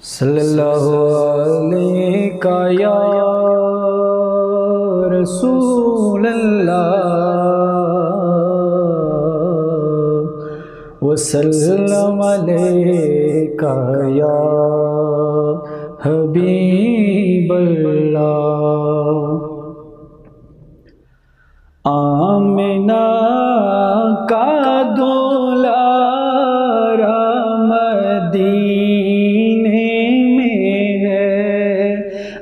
صلی اللہ علیہ یا رسول اللہ وسلم علیہ یا حبیب اللہ۔ آمنہ کا دولارا مدینے میں ہے،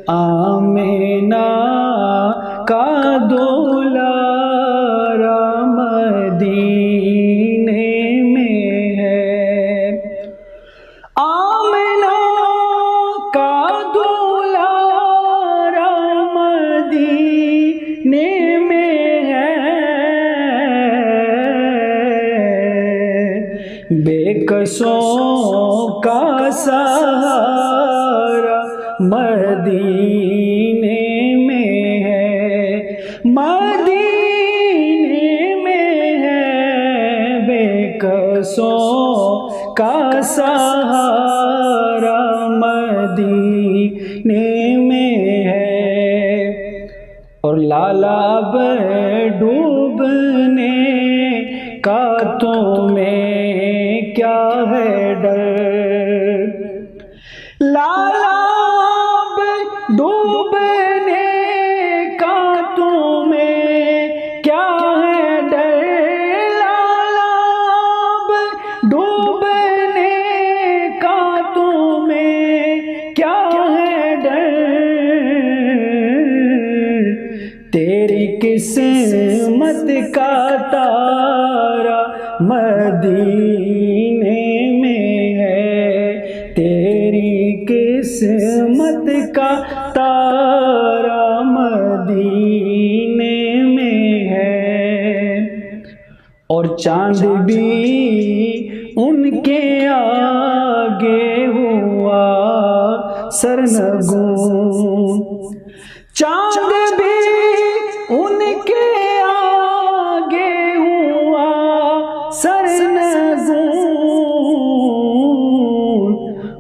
آمنہ کا دولارا مدینے میں ہے، آمنہ کا دولارا مدینے بے کسوں کا سہارا مدینے میں ہے، مدینے میں ہے، بے کسوں کا سہارا مدینے میں ہے۔ اور لالا اب ڈوبنے کا تمہیں کیا ہے ڈر، لالا اب ڈوبنے کا تمہیں کیا ہے ڈر، لالا اب ڈوبنے کا تمہیں کیا ہے ڈر، تیری قسمت کا تارا مدینے میں ہے، تیری قسمت کا تارا مدینے میں ہے۔ اور چاند بھی ان کے آگے ہوا سرنگون، چاند بھی ان کے آگے ہوا سرنگون،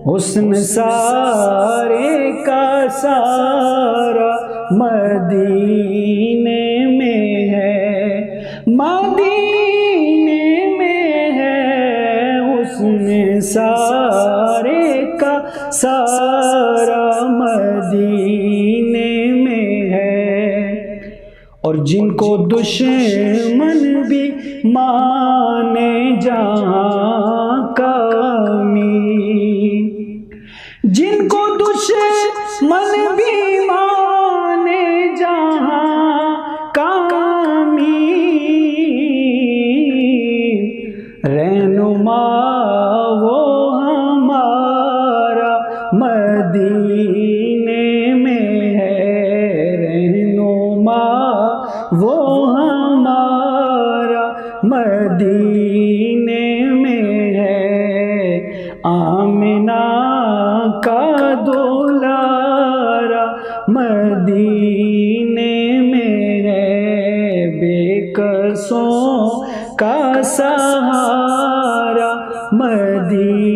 حسن سارے کا سارا مدینے میں ہے، مدینے میں ہے، حسن سارے کا سارا مدینے میں ہے۔ اور جن کو دشمن بھی مانے جہاں کا امیر، جن کو دشمن بھی مانے جہاں کا امیر، رہنما وہ ہمارا مدینے میں ہے، رہنما وہ ہمارا مدینے میں ہے، آمنہ کا دولارا مدینے میں ہے، بے کسوں کا سہارا مدینے